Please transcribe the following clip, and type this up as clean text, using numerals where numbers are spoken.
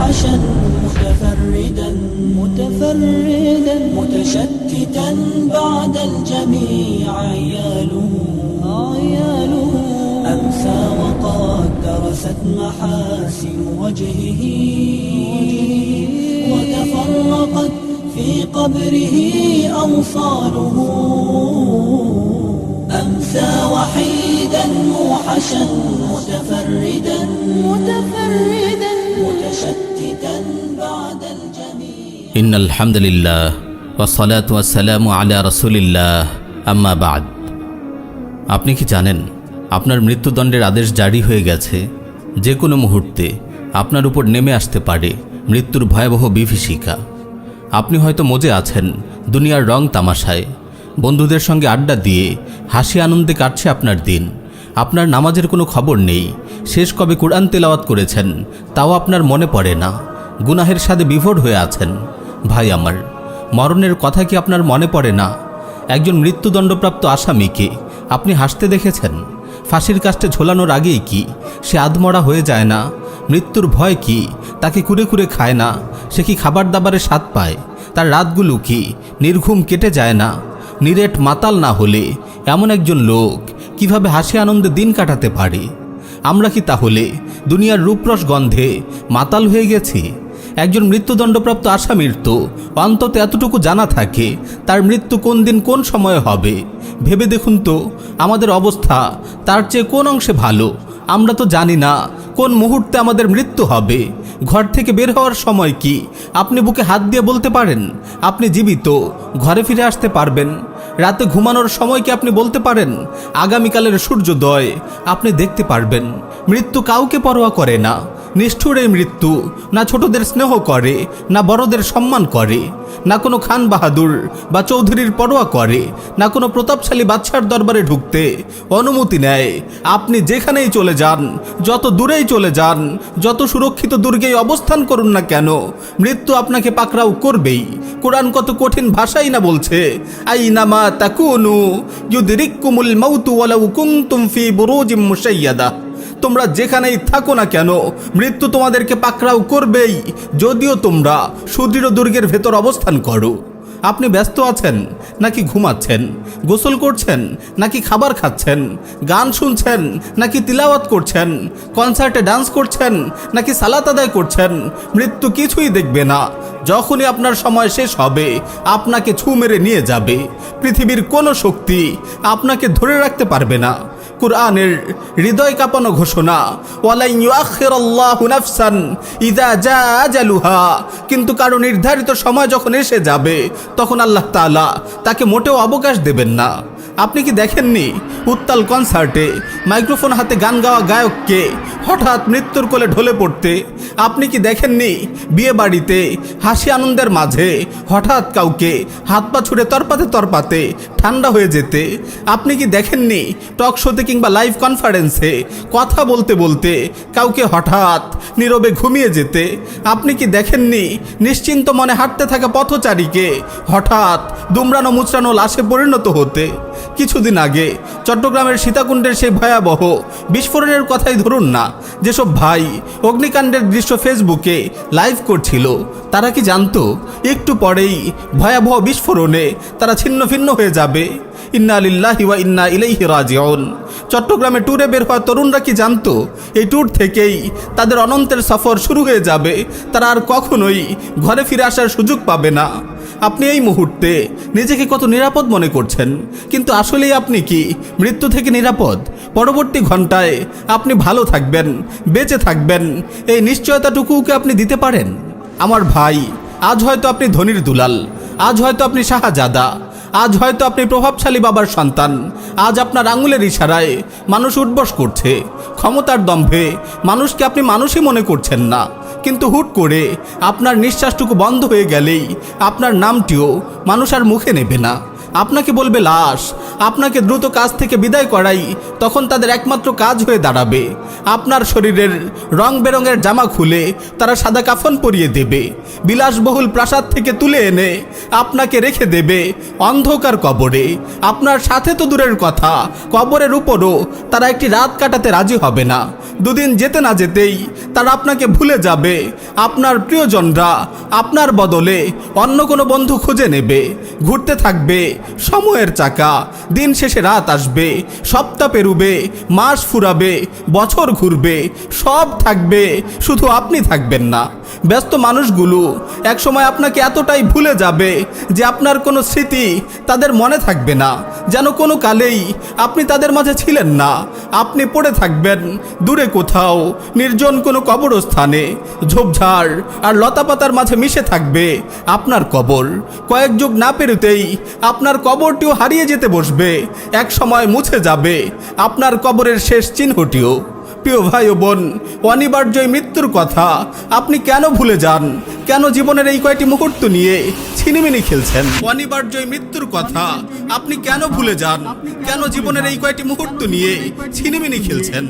موحشا متفردا متشتتا بعد الجميع عياله أمسى وقد درست محاسن وجهه وتفرقت في قبره أوصاله أمسى وحيدا موحشا متفردا متشتتا بعد الجميع إن الحمد لله والصلاة والسلام على رسول الله أما بعد। আপনি কি জানেন আপনার মৃত্যুদণ্ডের আদেশ জারি হয়ে গেছে? যে কোনো মুহূর্তে আপনার উপর নেমে আসতে পারে মৃত্যুর ভয়াবহ বিভীষিকা। আপনি হয়তো মজে আছেন দুনিয়ার রং তামাশায়, বন্ধুদের সঙ্গে আড্ডা দিয়ে হাসি আনন্দে কাটছে আপনার দিন। আপনার নামাজের কোনো খবর নেই, শেষ কবে কুরআন তেলাওয়াত করেছেন তাও আপনার মনে পড়ে না, গুনাহের স্বাদে বিভোর হয়ে আছেন। ভাই আমার, মরণের কথা কি আপনার মনে পড়ে না? একজন মৃত্যুদণ্ডপ্রাপ্ত আসামিকে আপনি হাসতে দেখেছেন? ফাঁসির কাস্টে ঝোলানোর আগেই কি সে আধমরা হয়ে যায় না? মৃত্যুর ভয় কি তাকে কুরে কুরে খায় না? সে কি খাবার দাবারে স্বাদ পায়? তার রাতগুলো কি নির্ঘুম কেটে যায় না? নিরেট মাতাল না হলে এমন একজন লোক কিভাবে হাসি আনন্দে দিন কাটাতে পারে? আমরা কি তাহলে দুনিয়ার রূপরস গন্ধে মাতাল হয়ে গেছি? একজন মৃত্যুদণ্ডপ্রাপ্ত আসামির তো অন্তত এতটুকু জানা থাকে তার মৃত্যু কোন দিন কোন সময়ে হবে। ভেবে দেখুন তো আমাদের অবস্থা তার চেয়ে কোন অংশে ভালো? আমরা তো জানি না কোন মুহূর্তে আমাদের মৃত্যু হবে। ঘর থেকে বের হওয়ার সময় কি আপনি বুকে হাত দিয়ে বলতে পারেন আপনি জীবিত, ঘরে ফিরে আসতে পারবেন? রাতে ঘুমানোর সময় কি আপনি বলতে পারেন আগামীকালের সূর্যোদয় আপনি দেখতে পারবেন? মৃত্যু কাউকে পরোয়া করে না। নিষ্ঠুর এই মৃত্যু না ছোটদের স্নেহ করে, না বড়দের সম্মান করে, না কোনো খান বাহাদুর বা চৌধুরীর পরোয়া করে, না কোনো প্রতাপশালী বাদশার দরবারে ঢুকতে অনুমতি নেয়। আপনি যেখানেই চলে যান, যত দূরেই চলে যান, যত সুরক্ষিত দুর্গেই অবস্থান করুন না কেন, মৃত্যু আপনাকে পাকড়াও করবেই। কোরআন কত কঠিন ভাষাই না বলছে, আইনামা তাকুনু ইউদরিকুমুল মাউতু ওয়ালাউ কুনতুম ফি বুরুজিম মুশাইয়াদা। তোমরা যেখানেই থাকো না কেন মৃত্যু তোমাদেরকে পাকড়াও করবেই, যদিও তোমরা সুদৃঢ় দুর্গের ভেতর অবস্থান করো। আপনি ব্যস্ত আছেন নাকি ঘুমাচ্ছেন? গোসল করছেন নাকি খাবার খাচ্ছেন? গান শুনছেন নাকি তিলাওয়াত করছেন? কনসার্টে ডান্স করছেন নাকি সালাত আদায় করছেন? মৃত্যু কিছুই দেখবে না। যখনই আপনার সময় শেষ হবে আপনাকে ছু মেরে নিয়ে যাবে। পৃথিবীর কোনো শক্তি আপনাকে ধরে রাখতে পারবে না। কুরআনের হৃদয় কাঁপানো ঘোষণা, ওয়ালাই ইউআখিরুল্লাহু নাফসান ইযা জা আজালুহা। কিন্তু কারো নির্ধারিত সময় যখন এসে যাবে তখন আল্লাহ তাআলা তাকে মোটেও অবকাশ দেবেন না। আপনি কি দেখেননি উত্তাল কনসার্টে মাইক্রোফোন হাতে গান গাওয়া গায়ককে হঠাৎ মৃত্যুর কোলে ঢলে পড়তে? আপনি কি দেখেননি বিয়ে বাড়িতে হাসি আনন্দের মাঝে হঠাৎ কাউকে হাত পা ছুড়ে তরপাতে ঠান্ডা হয়ে যেতে? আপনি কি দেখেননি টক শোতে কিংবা লাইভ কনফারেন্সে কথা বলতে বলতে কাউকে হঠাৎ নীরবে ঘুমিয়ে যেতে? আপনি কি দেখেননি নিশ্চিন্ত মনে হাঁটতে থাকা পথচারীকে হঠাৎ দুমড়ানো মুচড়ানো লাশে পরিণত হতে? কিছুদিন আগে চট্টগ্রামের সীতাকুণ্ডের সেই ভয়াবহ বিস্ফোরণের কথাই ধরুন না। যেসব ভাই অগ্নিকাণ্ডের দৃশ্য ফেসবুকে লাইভ করছিল তারা কি জানতো একটু পরেই ভয়াবহ বিস্ফোরণে তারা ছিন্ন ভিন্ন হয়ে যাবে? ইন্না লিল্লাহি ওয়া ইন্না ইলাইহি রাজিউন। চট্টগ্রামে ট্যুরে বের হওয়া তরুণরা কি জানতো এই ট্যুর থেকেই তাদের অনন্তের সফর শুরু হয়ে যাবে? তারা আর কখনোই ঘরে ফিরে আসার সুযোগ পাবে না। আপনি এই মুহূর্তে নিজেকে কত নিরাপদ মনে করছেন, কিন্তু আসলেই আপনি কি মৃত্যু থেকে নিরাপদ? পরবর্তী ঘন্টায় আপনি ভালো থাকবেন, বেঁচে থাকবেন, এই নিশ্চয়তাটুকুকে আপনি দিতে পারেন? আমার ভাই, আজ হয়তো আপনি ধনীর দুলাল, আজ হয়তো আপনি শাহজাদা, আজ হয়তো আপনি প্রভাবশালী বাবার সন্তান, আজ আপনার আঙুলের ইশারায় মানুষ উঠবস করছে, ক্ষমতার দম্ভে মানুষকে আপনি মানুষই মনে করছেন না। কিন্তু হুট করে আপনার নিঃশ্বাসটুকু বন্ধ হয়ে গেলেই আপনার নামটিও মানুষ আর মুখে নেবে না। আপনাকে বলবে লাশ। আপনাকে দ্রুত কাজ থেকে বিদায় করাই তখন তাদের একমাত্র কাজ হয়ে দাঁড়াবে। আপনার শরীরের রং বেরঙের জামা খুলে তারা সাদা কাফন পরিয়ে দেবে, বিলাসবহুল প্রাসাদ থেকে তুলে এনে আপনাকে রেখে দেবে অন্ধকার কবরে। আপনার সাথে তো দূরের কথা, কবরের উপরও তারা একটি রাত কাটাতে রাজি হবে না। দুদিন যেতে না যেতেই তারা আপনাকে ভুলে যাবে। আপনার প্রিয়জনরা আপনার বদলে অন্য কোনো বন্ধু খুঁজে নেবে। ঘুরতে থাকবে সময়ের চাকা, দিন শেষে রাত আসবে, সপ্তাহ পেরুবে, মাস ফুরাবে, বছর ঘুরবে, সব থাকবে, শুধু আপনি থাকবেন না। ব্যস্ত মানুষগুলো একসময় আপনাকে এতটাই ভুলে যাবে যে আপনার কোনো স্মৃতি তাদের মনে থাকবে না, যেন কোনো কালেই আপনি তাদের মাঝে ছিলেন না। আপনি পড়ে থাকবেন দূরে কোথাও নির্জন কোনো কবরস্থানে, ঝোপঝাড় আর লতাপাতার মাঝে মিশে থাকবে আপনার কবর। কয়েক যুগ না পেরোতেই আপনার কবরটিও হারিয়ে যেতে বসবে, এক সময় মুছে যাবে আপনার কবরের শেষ চিহ্নটিও। প্রিয় ভাই ও বোন, অনিবার্যই মৃত্যুর কথা আপনি কেন ভুলে যান? কেন জীবনের এই কয়টি মুহূর্ত নিয়ে ছিনিমিনি খেলছেন? অনিবার্যই মৃত্যুর কথা আপনি কেন ভুলে যান? কেন জীবনের এই কয়টি মুহূর্ত নিয়ে ছিনিমিনি খেলছেন?